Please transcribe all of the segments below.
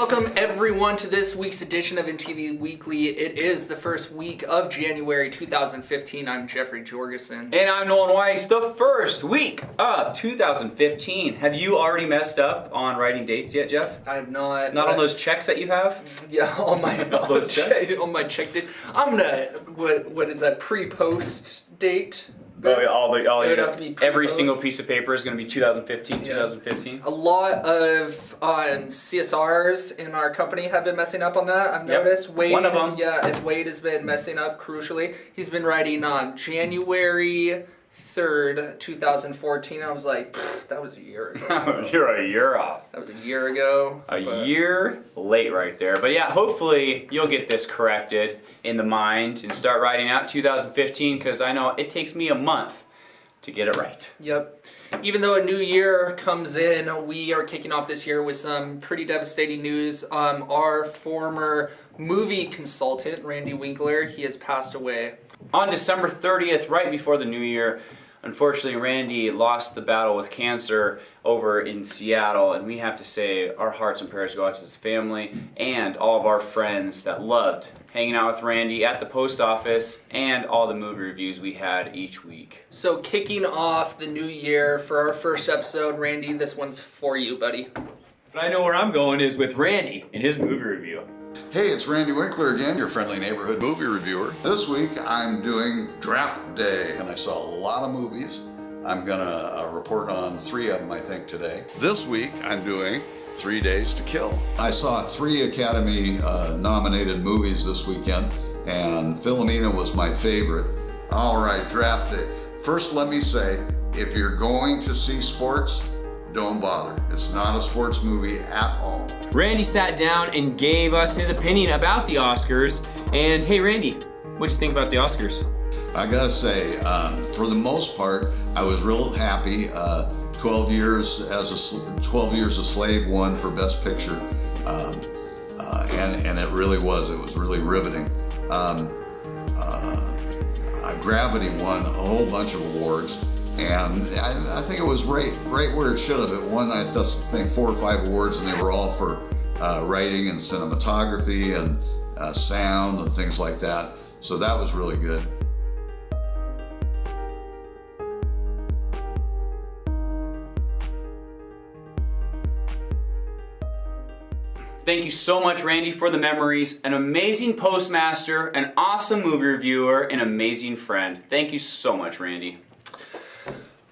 welcome everyone to this week's edition of INTV Weekly. It is the first week of January 2015. I'm Jeffrey Jorgensen. And I'm Nolan Weiss. The first week of 2015. Have you already messed up on writing dates yet, Jeff? I have not. Not on those checks that you have? Yeah, on my those checks? On my check dates. I'm gonna what is that pre-post date? Every single piece of paper is going to be 2015, 2015. A lot of CSRs in our company have been messing up on that. I've noticed. Wade, one of them. Yeah, and Wade has been messing up crucially. He's been writing on January 3rd, 2014. I was like, that was a year ago. You're a year off. That was a year ago. A year late right there. But yeah, hopefully you'll get this corrected in the mind and start writing out 2015, because I know it takes me a month to get it right. Yep. Even though a new year comes in, we are kicking off this year with some pretty devastating news. Our former movie consultant, Randy Winkler, he has passed away. On December 30th, right before the new year, unfortunately Randy lost the battle with cancer over in Seattle, and we have to say our hearts and prayers go out to his family and all of our friends that loved hanging out with Randy at the post office and all the movie reviews we had each week. So kicking off the new year for our first episode, Randy, this one's for you, buddy. But I know where I'm going is with Randy in his movie review. Hey, it's Randy Winkler again, your friendly neighborhood movie reviewer. This week I'm doing Draft Day, and I saw a lot of movies. I'm gonna report on 3 of them, I think, today. This week I'm doing 3 Days to Kill. I saw 3 Academy nominated movies this weekend, and Philomena was my favorite. All right, Draft Day. First, let me say, if you're going to see sports, don't bother. It's not a sports movie at all. Randy sat down and gave us his opinion about the Oscars. And hey, Randy, what'd you think about the Oscars? I gotta say, for the most part, I was real happy. 12 years a Slave won for Best Picture, and it really was. It was really riveting. Gravity won a whole bunch of awards. And I think it was right where it should have. It won, I think, 4 or 5 awards, and they were all for writing and cinematography and sound and things like that. So that was really good. Thank you so much, Randy, for the memories. An amazing postmaster, an awesome movie reviewer, an amazing friend. Thank you so much, Randy.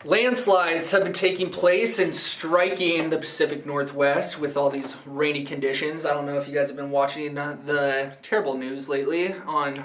Landslides have been taking place and striking the Pacific Northwest with all these rainy conditions. I don't know if you guys have been watching the terrible news lately on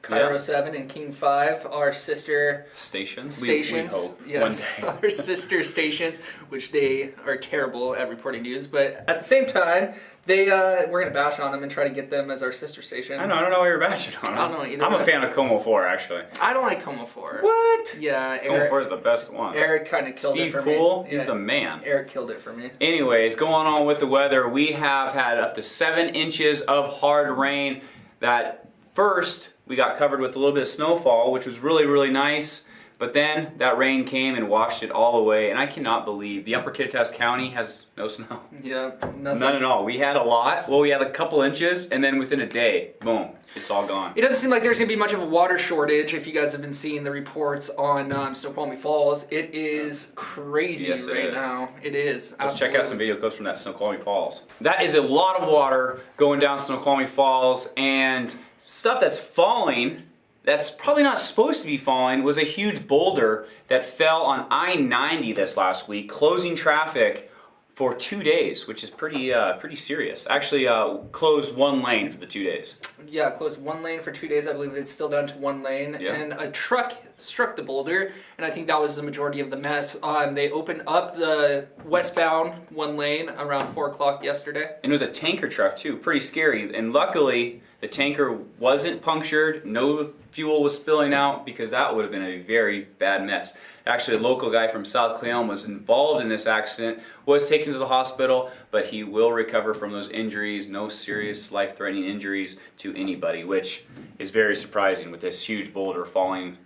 Cairo 7 and King 5, our sister stations. We hope yes, one day. Our sister stations, which they are terrible at reporting news, but at the same time, we're gonna bash on them and try to get them as our sister station. I don't know why you're bashing on them. I don't know either. I'm a fan of Como 4, actually. I don't like Como 4. What? Yeah, Como 4 is the best one. Eric kind of killed it for me. Steve Poole, he's the man. Eric killed it for me. Anyways, going on with the weather, we have had up to 7 inches of hard rain. That first, we got covered with a little bit of snowfall, which was really, really nice. But then that rain came and washed it all away, and I cannot believe the Upper Kittitas County has no snow. Yeah, nothing. None at all. We had a lot. Well, we had a couple inches, and then within a day, boom, it's all gone. It doesn't seem like there's going to be much of a water shortage. If you guys have been seeing the reports on Snoqualmie Falls, it is crazy now. It is. Let's check out some video clips from that Snoqualmie Falls. That is a lot of water going down Snoqualmie Falls, and stuff that's falling that's probably not supposed to be falling was a huge boulder that fell on I-90 this last week, closing traffic for 2 days, which is pretty serious. Actually, closed 1 lane for the 2 days. Yeah, closed 1 lane for 2 days. I believe it's still down to 1 lane. Yeah. And a truck struck the boulder, and I think that was the majority of the mess. They opened up the westbound 1 lane around 4 o'clock yesterday. And it was a tanker truck too, pretty scary. And luckily, the tanker wasn't punctured, no fuel was spilling out, because that would have been a very bad mess. Actually, a local guy from South Cleon was involved in this accident, was taken to the hospital, but he will recover from those injuries. No serious life-threatening injuries to anybody, which is very surprising with this huge boulder falling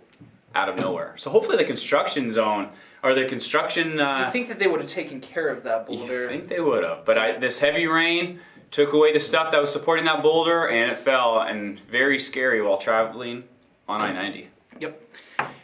out of nowhere. So hopefully the construction zone, or the construction... I think that they would have taken care of that boulder. You think they would have, but this heavy rain took away the stuff that was supporting that boulder, and it fell, and very scary while traveling on I-90. Yep.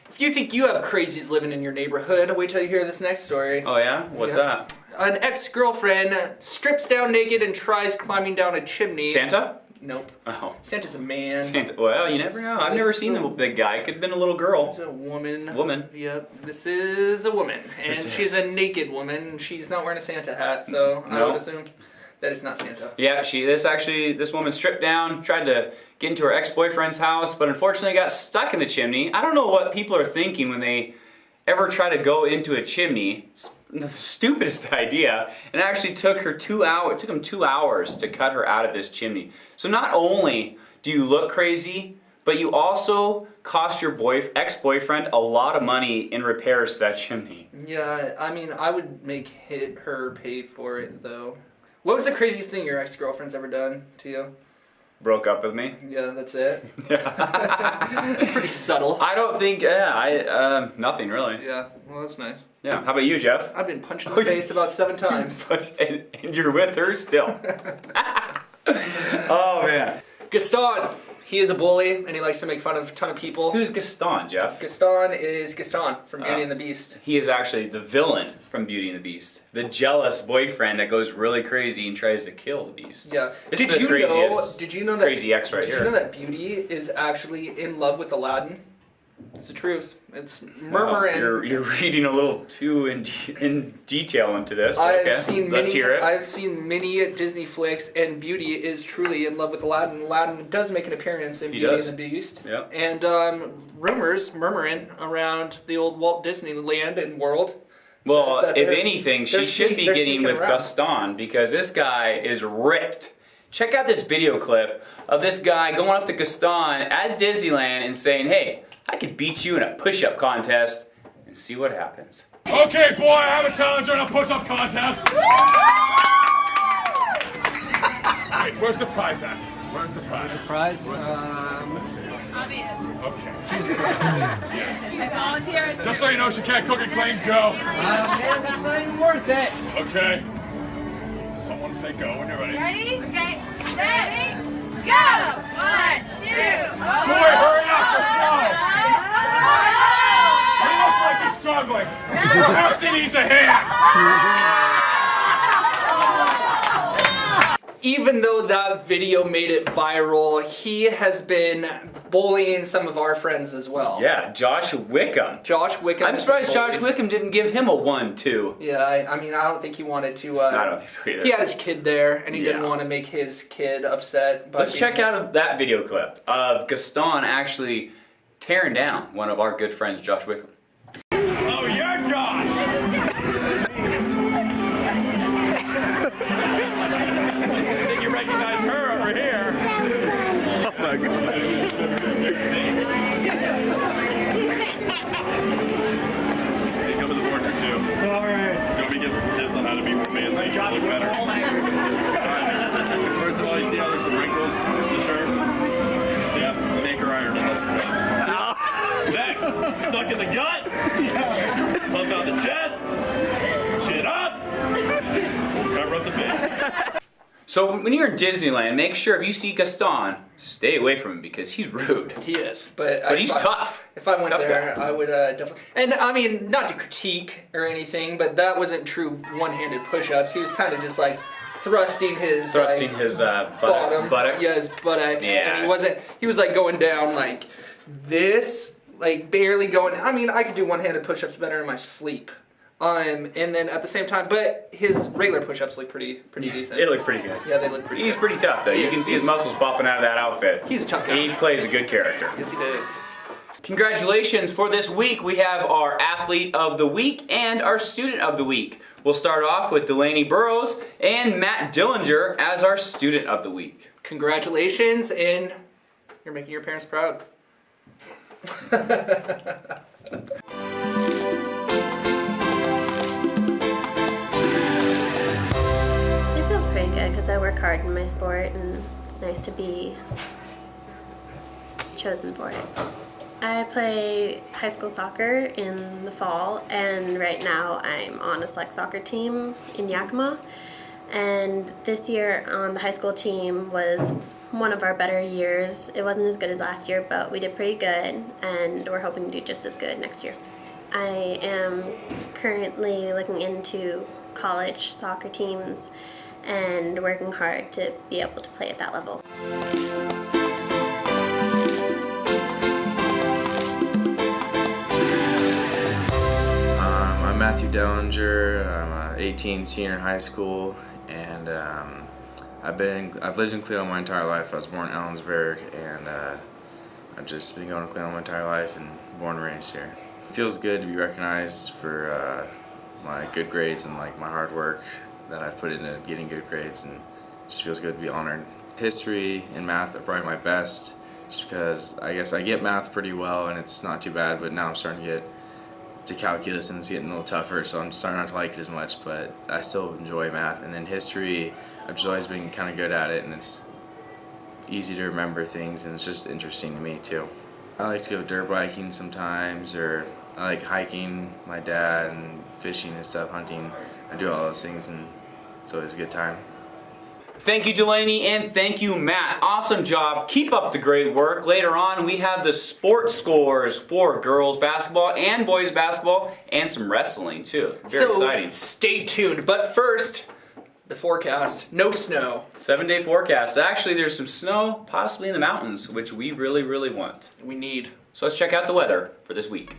If you think you have crazies living in your neighborhood, wait till you hear this next story. Oh yeah? What's that? An ex-girlfriend strips down naked and tries climbing down a chimney. Santa? Nope. Oh. Santa's a man. Santa. Well, you never know. I've never seen the big guy. It could have been a little girl. It's a woman. Woman. Yep. This is a woman. And she's a naked woman. She's not wearing a Santa hat, so I would assume that it's not Santa. Yeah, this woman stripped down, tried to get into her ex-boyfriend's house, but unfortunately got stuck in the chimney. I don't know what people are thinking when they ever try to go into a chimney. It's the stupidest idea. And it actually took her 2 hours. It took him 2 hours to cut her out of this chimney. So not only do you look crazy, but you also cost your ex-boyfriend a lot of money in repairs to that chimney. Yeah, I mean, I would make her pay for it, though. What was the craziest thing your ex-girlfriend's ever done to you? Broke up with me. Yeah, that's it. That's pretty subtle. I don't think, nothing really. Yeah, well, that's nice. Yeah, how about you, Jeff? I've been punched in the face about 7 times. and you're with her still. Oh, man. Gaston. He is a bully, and he likes to make fun of a ton of people. Who's Gaston, Jeff? Gaston is Gaston from Beauty and the Beast. He is actually the villain from Beauty and the Beast. The jealous boyfriend that goes really crazy and tries to kill the Beast. Yeah. This is the craziest, did you know that crazy ex right here. Did you know that Beauty is actually in love with Aladdin? It's the truth. It's murmuring. You're reading a little too in detail into this. But let's hear it. I've seen many Disney flicks, and Beauty is truly in love with Aladdin. Aladdin does make an appearance in Beauty and the Beast. Yep. And murmuring around the old Walt Disneyland and world. Well, if anything, she should be getting with around. Gaston, because this guy is ripped. Check out this video clip of this guy going up to Gaston at Disneyland and saying, "Hey, I could beat you in a push-up contest," and see what happens. Okay, boy, I have a challenger in a push-up contest. Where's the prize at? Where's the prize? The prize? Let's see. Obvious. Okay. She's the prize. Yes. She's volunteers. Just so you know, she can't cook and clean. Go. Man, that's not even worth it. Okay. Someone say go when you're ready. Ready? Okay. Ready? Go! 1, 2, oh. Boy, hurry up, you're slow. He looks like he's struggling. Perhaps he needs a hand. Even though that video made it viral, he has been bullying some of our friends as well. Yeah, Josh Wickham. Josh Wickham. I'm surprised Josh Wickham didn't give him a 1-2. Yeah, I mean, I don't think he wanted to. I don't think so either. He had his kid there, and he didn't Yeah. want to make his kid upset. Let's check out that video clip of Gaston actually tearing down one of our good friends, Josh Wickham. Oh, you're Josh. I think you recognize her over here. Oh my God. Hey, come to the board for 2. All right. You want me to give tips on how to be more manly? Josh, better. All right. First of all, you see how there's some wrinkles in the shirt? Yeah, make her iron it. Next, stuck in the gut. Pump out the chest. Chin up. Cover up the face. So when you're in Disneyland, make sure if you see Gaston, stay away from him because he's rude. He is, but He's tough. If I went Tough there, guy. I would definitely. And I mean, not to critique or anything, but that wasn't true one-handed push-ups. He was kind of just like thrusting his buttocks. buttocks. Yeah, his buttocks. Yeah. And he wasn't. He was like going down like this, like barely going. I mean, I could do one-handed push-ups better in my sleep. And then at the same time, but his regular push-ups look pretty decent. They look pretty good. Yeah, they look pretty He's good. pretty tough though. You can see his muscles popping out of that outfit. He's a tough guy. He plays a good character. Yes, he does. Congratulations for this week. We have our Athlete of the Week and our Student of the Week. We'll start off with Delaney Burrows and Matt Dillinger as our Student of the Week. Congratulations, and you're making your parents proud. It feels pretty good because I work hard in my sport and it's nice to be chosen for it. I play high school soccer in the fall, and right now I'm on a select soccer team in Yakima. And this year on the high school team was one of our better years. It wasn't as good as last year, but we did pretty good, and we're hoping to do just as good next year. I am currently looking into college soccer teams and working hard to be able to play at that level. I'm Matthew Dellinger. I'm 18, senior in high school, and I've lived in Cleveland my entire life. I was born in Ellensburg, and I've just been going to Cleveland my entire life and born and raised here. It feels good to be recognized for my good grades and like my hard work that I've put into getting good grades, and it just feels good to be honored. History and math are probably my best, just because I guess I get math pretty well and it's not too bad, but now I'm starting to get to calculus and it's getting a little tougher, so I'm starting not to like it as much, but I still enjoy math. And then history, I've just always been kind of good at it, and it's easy to remember things, and it's just interesting to me too. I like to go dirt biking sometimes, or I like hiking with my dad and fishing and stuff, hunting. I do all those things, and it's always a good time. Thank you, Delaney, and thank you, Matt. Awesome job. Keep up the great work. Later on, we have the sports scores for girls basketball and boys basketball, and some wrestling, too. Very exciting. Stay tuned. But first, the forecast. No snow. 7-day forecast. Actually, there's some snow, possibly in the mountains, which we really, really want. We need. So let's check out the weather for this week.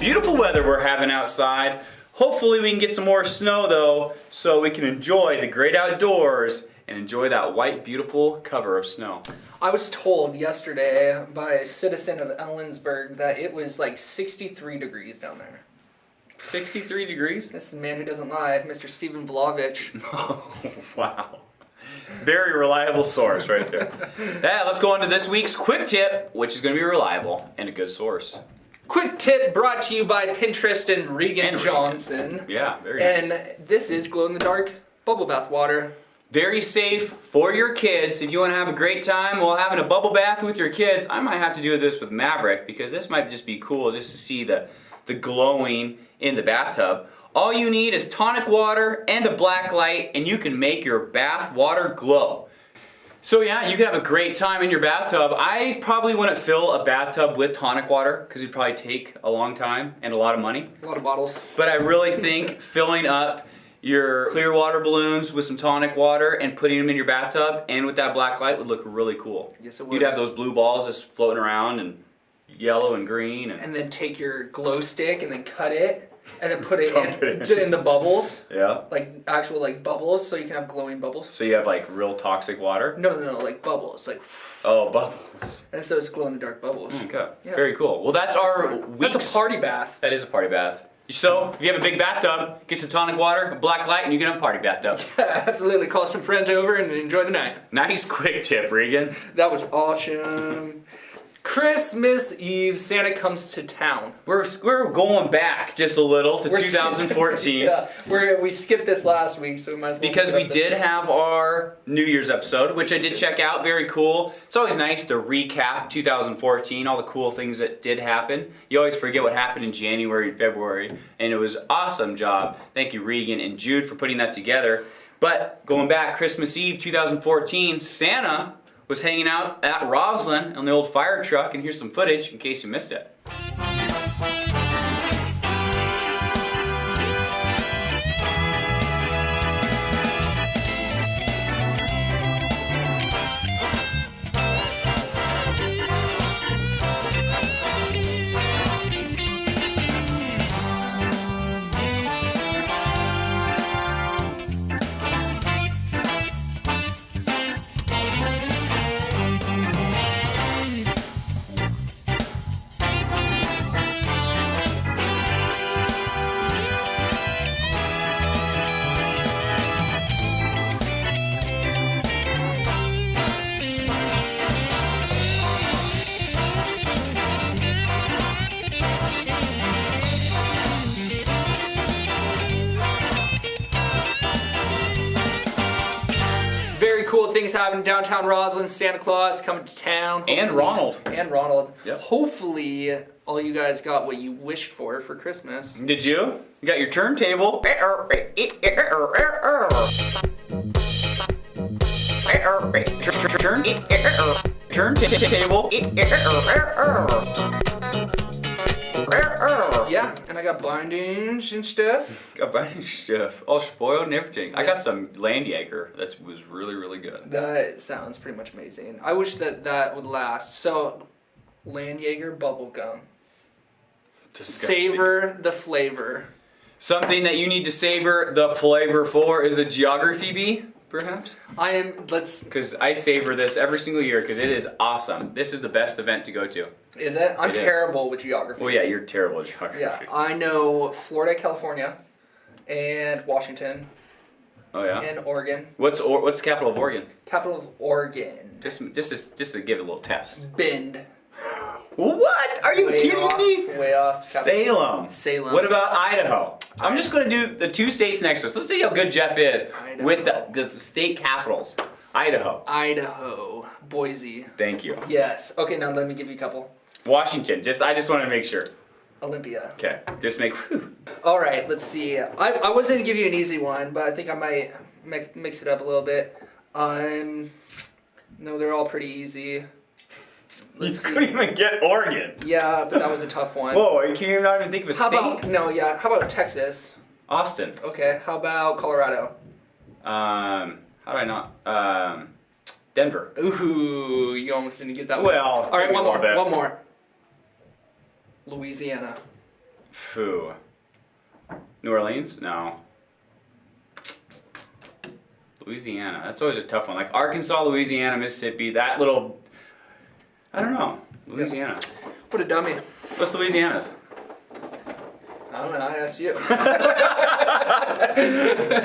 Beautiful weather we're having outside. Hopefully we can get some more snow though, so we can enjoy the great outdoors and enjoy that white, beautiful cover of snow. I was told yesterday by a citizen of Ellensburg that it was like 63 degrees down there. 63 degrees? This is a man who doesn't lie, Mr. Stephen Vlovich. Oh, wow. Very reliable source right there. Yeah, let's go on to this week's quick tip, which is going to be reliable and a good source. Quick tip brought to you by Pinterest and Regan Johnson. Yeah, very nice. And this is glow-in-the-dark bubble bath water. Very safe for your kids. If you want to have a great time while having a bubble bath with your kids, I might have to do this with Maverick, because this might just be cool just to see the glowing in the bathtub. All you need is tonic water and a black light, and you can make your bath water glow. So yeah, you can have a great time in your bathtub. I probably wouldn't fill a bathtub with tonic water because it'd probably take a long time and a lot of money. A lot of bottles. But I really think filling up your clear water balloons with some tonic water and putting them in your bathtub and with that black light would look really cool. Yes, it would. You'd have those blue balls just floating around, and yellow and green. And then take your glow stick and then cut it. And then put it Dump it in the bubbles. Yeah. Like actual like bubbles, so you can have glowing bubbles. So you have like real toxic water? No, like bubbles. Like. Oh, bubbles. And so it's glow-in-the-dark bubbles. Okay. Yeah. Very cool. Well, that's our week's... That's a party bath. That is a party bath. So, if you have a big bathtub, get some tonic water, a black light, and you can have a party bathtub. Absolutely. Call some friends over and enjoy the night. Nice quick tip, Regan. That was awesome. Christmas Eve, Santa comes to town. We're going back just a little to 2014. Yeah, we skipped this last week, so we might as well. Because we did have our New Year's episode, which I did check out. Very cool. It's always nice to recap 2014, all the cool things that did happen. You always forget what happened in January and February, and it was an awesome job. Thank you, Regan and Jude, for putting that together. But going back, Christmas Eve 2014, Santa was hanging out at Roslyn on the old fire truck, and here's some footage in case you missed it. things happening downtown Roslyn. Santa Claus coming to town. And Ronald. And Ronald. Yep. Hopefully, all you guys got what you wished for Christmas. Did you? You got your turntable. Turntable. Yeah, and I got bindings and stuff. Got binding stuff. All spoiled and everything. I got some Landjager. That was really, really good. That sounds pretty much amazing. I wish that would last. So, Landjager bubblegum. Disgusting. Savor the flavor. Something that you need to savor the flavor for is the geography bee, perhaps? Let's... Because I savor this every single year because it is awesome. This is the best event to go to. Is it? I'm terrible with geography. Well, yeah, you're terrible at geography. Yeah, I know Florida, California, and Washington. Oh yeah. And Oregon. What's the capital of Oregon? Capital of Oregon. Just to give it a little test. Bend. What? Are you kidding me? Way off. Salem. What about Idaho? I'm just going to do the two states next to us. Let's see how good Jeff is with the state capitals. Idaho. Idaho. Boise. Thank you. Yes. Okay, now let me give you a couple. Washington. I just want to make sure. Olympia. Okay. Just make. Whew. All right. Let's see. I was going to give you an easy one, but I think I might mix it up a little bit. No, they're all pretty easy. You couldn't even get Oregon. Yeah, but that was a tough one. Whoa, you can't even think of a state? How about Texas? Austin. Okay, how about Colorado? How do I not? Denver. Ooh, you almost didn't get that one. Well, all right, one more. more. Louisiana. Phew. New Orleans? No. Louisiana. That's always a tough one. Like Arkansas, Louisiana, Mississippi, that little... I don't know. Louisiana. What a dummy. What's Louisiana's? I don't know. I asked you.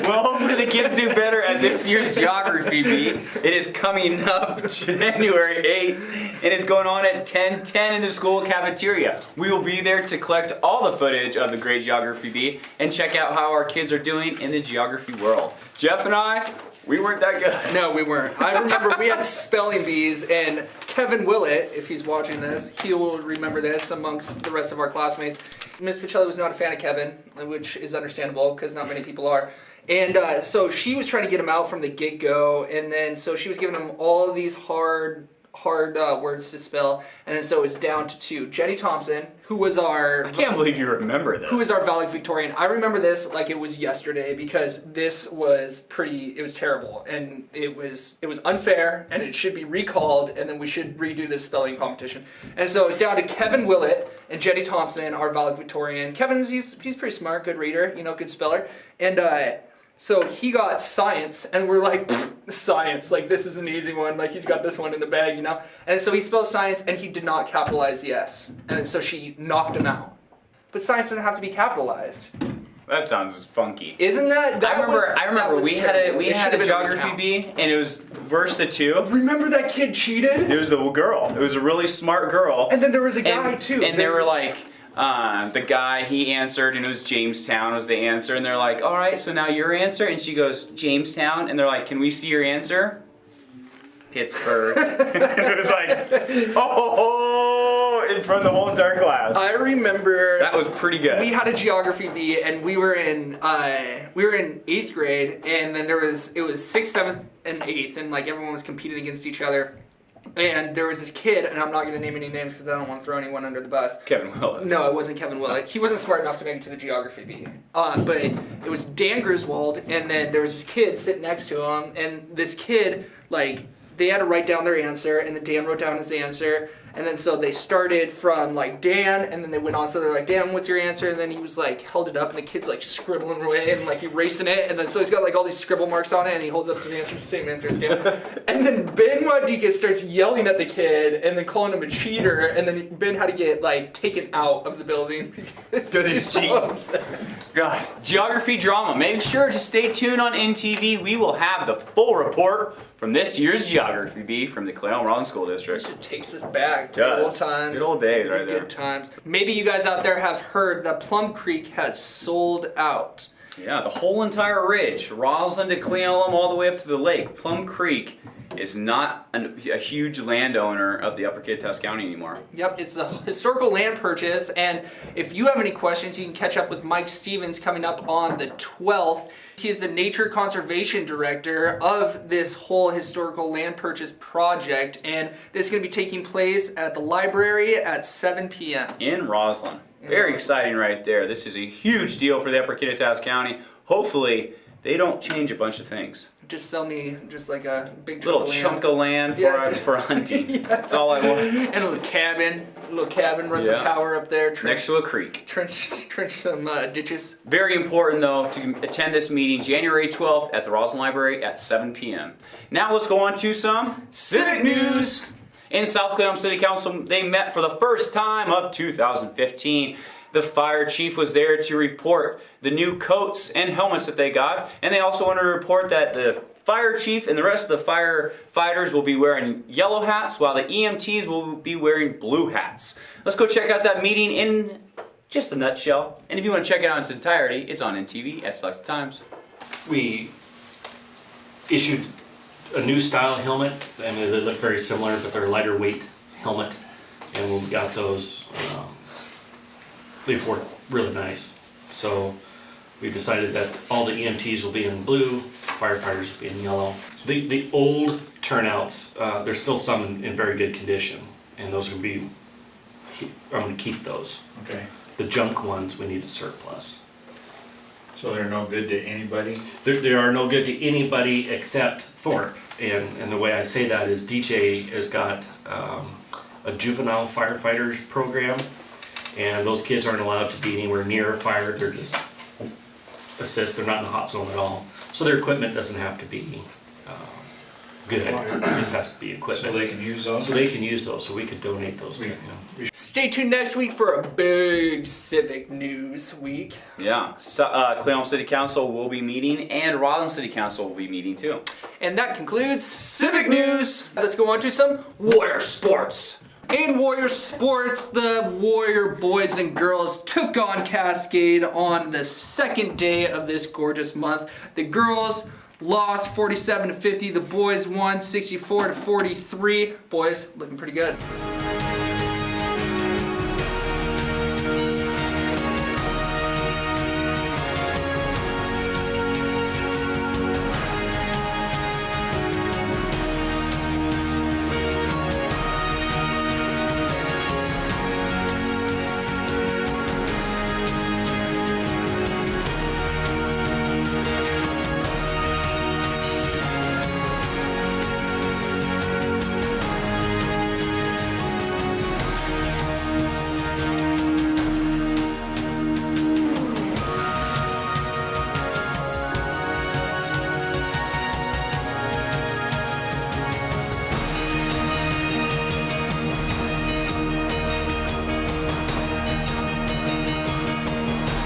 Well, hopefully the kids do better at this year's geography bee. It is coming up January 8th, and it's going on at 10:10 in the school cafeteria. We will be there to collect all the footage of the great geography bee and check out how our kids are doing in the geography world. Jeff and I, we weren't that good. No, we weren't. I remember we had spelling bees, and Kevin Willett, if he's watching this, he will remember this amongst the rest of our classmates. Miss Ficelli was not a fan of Kevin, which is understandable because not many people are. And so she was trying to get him out from the get-go, and then so she was giving him all of these hard words to spell, and then so it was down to two. Jenny Thompson, who was our... I can't believe you remember this. Who was our valedictorian. I remember this like it was yesterday because this was it was terrible, and it was unfair, and it should be recalled, and then we should redo this spelling competition. And so it's down to Kevin Willett and Jenny Thompson, our valedictorian. Kevin's, he's pretty smart, good reader, good speller, and so he got science, and we're like, science, like this is an easy one, like he's got this one in the bag, And so he spelled science, and he did not capitalize the S, and so she knocked him out. But science doesn't have to be capitalized. That sounds funky. Isn't that? I remember we had a geography bee, and it was verse the two. Remember that kid cheated? It was the girl. It was a really smart girl. And then there was a guy too. And they were like. The guy, he answered, and it was Jamestown was the answer, and they're like, all right, so now your answer, and she goes, Jamestown, and they're like, can we see your answer? Pittsburgh. And it was like, oh, in front of the whole entire class. I remember that was pretty good. We had a geography bee, and we were in 8th grade, and then it was 6th, 7th, and 8th, and like everyone was competing against each other. And there was this kid, and I'm not going to name any names because I don't want to throw anyone under the bus. Kevin Willett. No, it wasn't Kevin Willett. He wasn't smart enough to make it to the geography bee. But it was Dan Griswold, and then there was this kid sitting next to him, and this kid, like, they had to write down their answer, and then Dan wrote down his answer, and then so they started from, like, Dan, and then they went on, so they're like, Dan, what's your answer? And then he was, like, held it up, and the kid's, like, scribbling away and, like, erasing it, and then so he's got, like, all these scribble marks on it, and he holds up his answer, same answer as Dan. And then Ben Wadika starts yelling at the kid, and then calling him a cheater, and then Ben had to get, like, taken out of the building because he's cheating. Gosh, geography drama. Make sure to stay tuned on INTV. We will have the full report from this year's geography bee from the Clayton School District. It takes us back to the old times. Good old days right there. Good times. Maybe you guys out there have heard that Plum Creek has sold out. Yeah, the whole entire ridge, Roslyn to Cleolum all the way up to the lake. Plum Creek is not a huge landowner of the Upper Kittitas County anymore. Yep, it's a historical land purchase, and if you have any questions, you can catch up with Mike Stevens coming up on the 12th. He is the Nature Conservation Director of this whole historical land purchase project, and this is going to be taking place at the library at 7 p.m. In Roslyn. Very exciting right there. This is a huge deal for the Upper Kittitas County. Hopefully, they don't change a bunch of things. Just sell me just like a big Little chunk of land for hunting. Yeah. That's all I want. And a little cabin, run some power up there. Next to a creek. Trench some ditches. Very important though to attend this meeting January 12th at the Roslyn Library at 7 p.m. Now let's go on to some civic news. In South Clayton City Council, they met for the first time of 2015. The fire chief was there to report the new coats and helmets that they got, and they also wanted to report that the fire chief and the rest of the firefighters will be wearing yellow hats while the EMTs will be wearing blue hats. Let's go check out that meeting in just a nutshell. And if you want to check it out in its entirety, it's on INTV at selected times. We issued a new style helmet. I mean, they look very similar, but they're a lighter weight helmet. And when we got those, they've worked really nice. So we decided that all the EMTs will be in blue, firefighters will be in yellow. The old turnouts, there's still some in very good condition, and those will be, I'm going to keep those. Okay. The junk ones we need to surplus. So they're no good to anybody? They are no good to anybody except Thorpe. And the way I say that is DJ has got a juvenile firefighters program, and those kids aren't allowed to be anywhere near a fire. They're just assist. They're not in the hot zone at all. So their equipment doesn't have to be good. It just has to be equipment. So they can use those? So they can use those. So we could donate those to them. Stay tuned next week for a big civic news week. Yeah, Clayton City Council will be meeting, and Roslyn City Council will be meeting too. And that concludes civic news. Let's go on to some Warrior sports. In Warrior sports, the Warrior boys and girls took on Cascade on the second day of this gorgeous month. The girls lost 47-50. The boys won 64-43. Boys looking pretty good.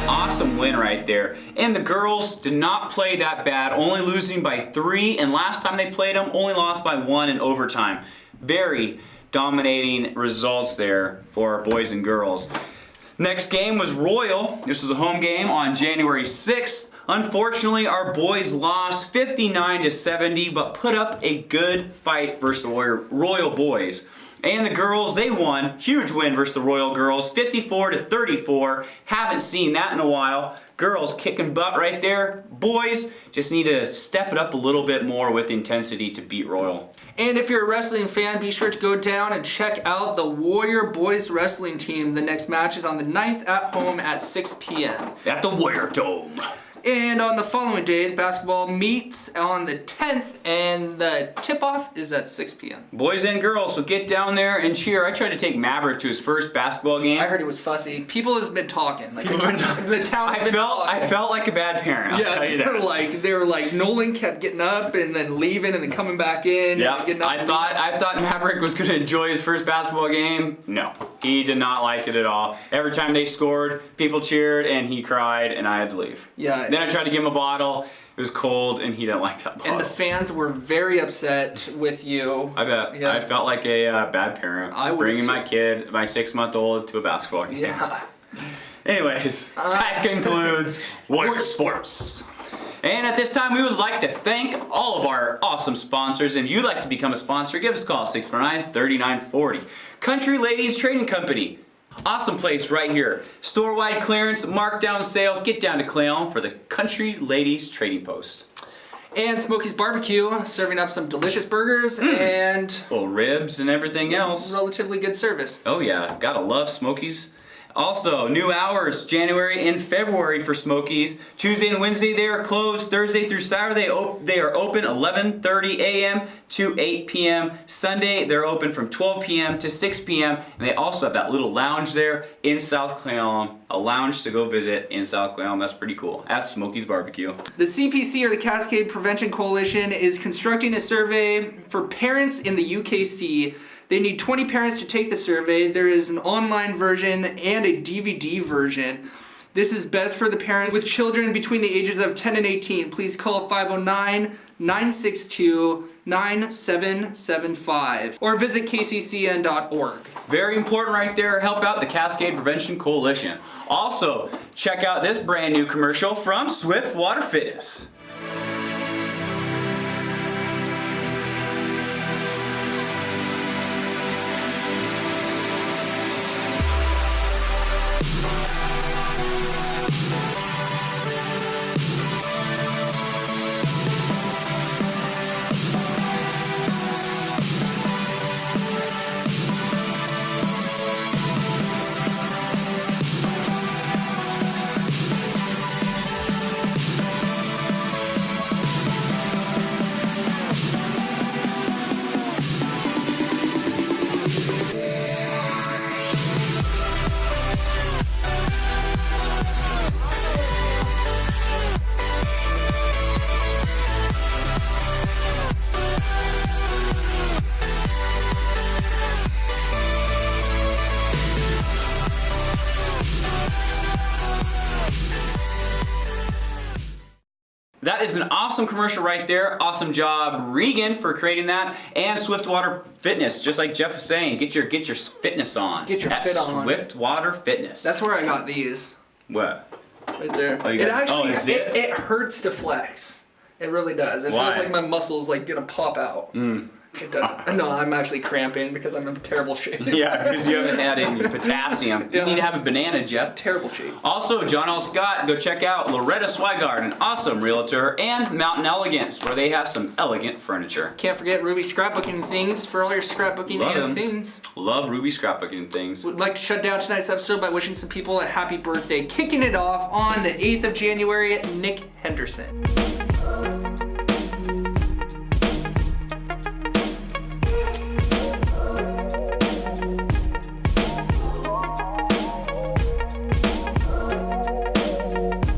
Awesome win right there. And the girls did not play that bad, only losing by 3, and last time they played them, only lost by 1 in overtime. Very dominating results there for our boys and girls. Next game was Royal. This was a home game on January 6th. Unfortunately, our boys lost 59-70, but put up a good fight versus the Royal boys. And the girls, they won. Huge win versus the Royal girls, 54-34. Haven't seen that in a while. Girls kicking butt right there. Boys just need to step it up a little bit more with intensity to beat Royal. And if you're a wrestling fan, be sure to go down and check out the Warrior Boys Wrestling Team. The next match is on the 9th at home at 6 p.m. At the Warrior Dome. And on the following day, the basketball meets on the 10th, and the tip-off is at 6 p.m. Boys and girls, so get down there and cheer. I tried to take Maverick to his first basketball game. I heard he was fussy. People has been talking. Like People have been talking. The town has been talking. I felt like a bad parent. I'll tell you that. they were like Nolan kept getting up and then leaving and then coming back in. Yeah, and getting up I thought Maverick was going to enjoy his first basketball game. No, he did not like it at all. Every time they scored, people cheered and he cried, and I had to leave. Yeah. Then I tried to give him a bottle. It was cold, and he didn't like that bottle. And the fans were very upset with you. I bet. Yeah. I felt like a bad parent. I would've bringing too. my kid, my 6-month-old, to a basketball game. Yeah. Anyways, that concludes Warrior Sports. And at this time, we would like to thank all of our awesome sponsors. And if you'd like to become a sponsor, give us a call, 649-3940. Country Ladies Trading Company. Awesome place right here. Store-wide clearance, markdown sale. Get down to Cleon for the Country Ladies Trading Post. And Smokey's Barbecue, serving up some delicious burgers and Well, ribs and everything else. relatively good service. Oh yeah, gotta love Smokies. Also, new hours, January and February for Smokies. Tuesday and Wednesday they are closed. Thursday through Saturday they are open 11:30 a.m. to 8 p.m. Sunday they're open from 12 p.m. to 6 p.m. And they also have that little lounge there in South Cleon. A lounge to go visit in South Cleon. That's pretty cool. At Smokies Barbecue. The CPC, or the Cascade Prevention Coalition, is constructing a survey for parents in the UKC. They need 20 parents to take the survey. There is an online version and a DVD version. This is best for the parents with children between the ages of 10 and 18. Please call 509-962-9775 or visit kccn.org. Very important right there. Help out the Cascade Prevention Coalition. Also, check out this brand new commercial from Swiftwater Fitness. That is an awesome commercial right there. Awesome job, Regan, for creating that. And Swiftwater Fitness, just like Jeff was saying, get your fitness on. Get your at fit on. Swiftwater Fitness. That's where I got these. What? Right there. Oh, you It got- actually, is it? it hurts to flex. It really does. It Why? feels like my muscles like gonna pop out. It does. No, I'm actually cramping because I'm in terrible shape. Yeah, because you haven't had any potassium. Yeah. You need to have a banana, Jeff. Terrible shape. Also, John L. Scott, go check out Loretta Swigard, an awesome realtor, and Mountain Elegance, where they have some elegant furniture. Can't forget Ruby Scrapbooking Things for all your scrapbooking Love and them. things. Love Ruby Scrapbooking and things. Would like to shut down tonight's episode by wishing some people a happy birthday. Kicking it off on the 8th of January, Nick Henderson.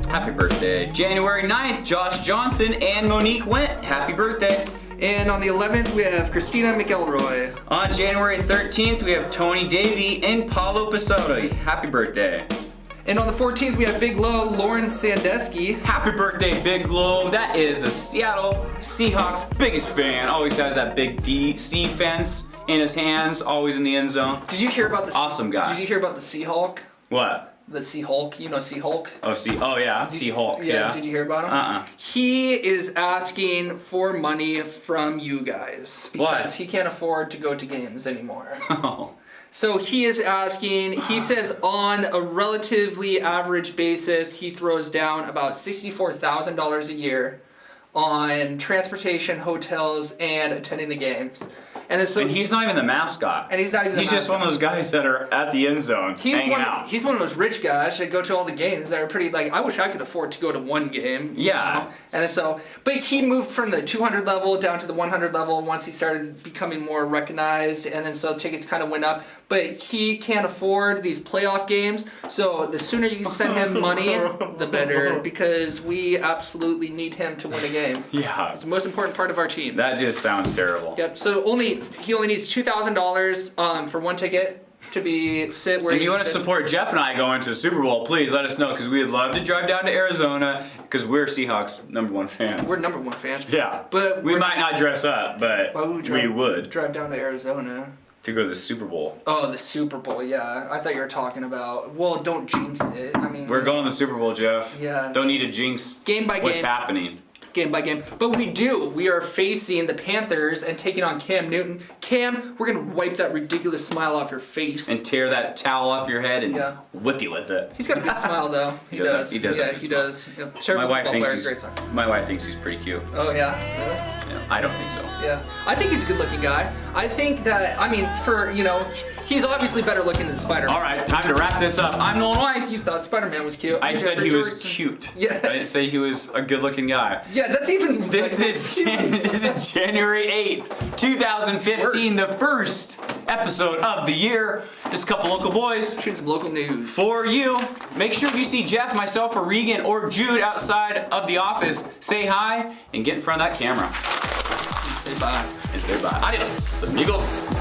Happy birthday. January 9th, Josh Johnson and Monique Went. Happy birthday. And on the 11th, we have Christina McElroy. On January 13th, we have Tony Davey and Paulo Pisotto. Happy birthday. And on the 14th, we have Big Low, Lauren Sandusky. Happy birthday, Big Low. That is the Seattle Seahawks' biggest fan. Always has that big DC fence in his hands, always in the end zone. Did you hear about the Awesome guy. Did you hear about the Sea-Hulk? What? The Sea-Hulk, you know Sea-Hulk? Oh, yeah, Sea-Hulk, yeah. Did you hear about him? He is asking for money from you guys because What? he can't afford to go to games anymore. Oh. So he is asking, he says on a relatively average basis, he throws down about $64,000 a year on transportation, hotels, and attending the games. And so And he's not even the mascot. And he's not even the He's just one of those guys that are at the end zone hanging out. He's one of those rich guys that go to all the games that are pretty, like, I wish I could afford to go to one game. you Yeah. know? And so, but he moved from the 200 level down to the 100 level once he started becoming more recognized, and then so tickets kind of went up. But he can't afford these playoff games, so the sooner you can send him money, the better, because we absolutely need him to win a game. Yeah. It's the most important part of our team. That just sounds terrible. Yep. So he only needs $2,000 for one ticket to sit where. If you want to support Jeff and I going to the Super Bowl, please let us know, because we'd love to drive down to Arizona, because we're Seahawks #1 fans. We're #1 fans. Yeah. But we might not dress up, but Why would we would. drive down to Arizona. To go to the Super Bowl. Oh, the Super Bowl, yeah. I thought you were talking about, well, don't jinx it. I mean, We're going to the Super Bowl, Jeff. Yeah. Don't need to jinx Game by what's game. happening. Game by game. But we do. We are facing the Panthers and taking on Cam Newton. Cam, we're going to wipe that ridiculous smile off your face. And tear that towel off your head and Yeah. whip you with it. He's got a good smile, though. He does. He does. Yeah, have a good he smile. does. Yep. Terrible My wife football thinks player, he's great soccer. my wife thinks he's pretty cute. Oh, yeah. Yeah, I don't think so. Yeah. I think he's a good looking guy. I think that, I mean, he's obviously better looking than Spider-Man. All right, time to wrap this up. I'm Nolan You Weiss. thought Spider-Man was cute. I said Jeffrey he was Jorgensen. cute. Yeah. I didn't say he was a good-looking guy. Yeah, that's even... This is January 8th, 2015, the first episode of the year. Just a couple local boys. Shooting some local news. For you, make sure if you see Jeff, myself, or Regan, or Jude outside of the office, say hi and get in front of that camera. Say bye. And say bye. Adios, amigos.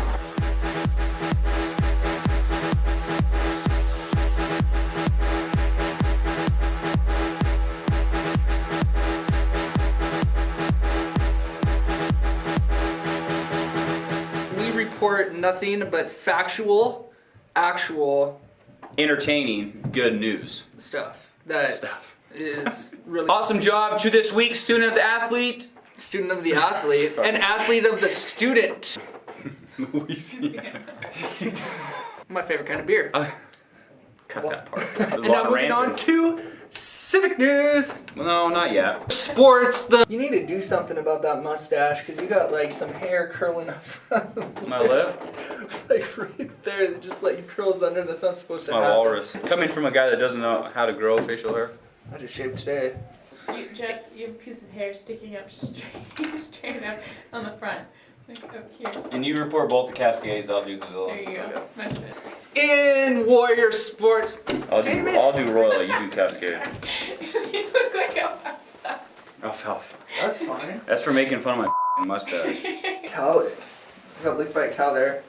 We report nothing but factual, actual Entertaining, good news. stuff. That Stuff. is really Awesome job to this week's student of the athlete. student of the athlete, and athlete of the student. My favorite kind of beer. Cut that part. And now moving on to civic news. No, not yet. Sports. You need to do something about that mustache because you got like some hair curling up. My lip. Like right there, that just like curls under. That's not supposed to My happen. walrus. Coming from a guy that doesn't know how to grow facial hair. I just shaved today. Jeff, you have a piece of hair sticking up straight up on the front. Like up here. And you report both the Cascades, I'll do Zilla. There you go. Much better. In Warrior Sports. I'll Damn it. do Royal, you do Cascade. You look like alfalfa. Alfalfa. That's fine. That's for making fun of my mustache. Cow. I got licked by a cow there.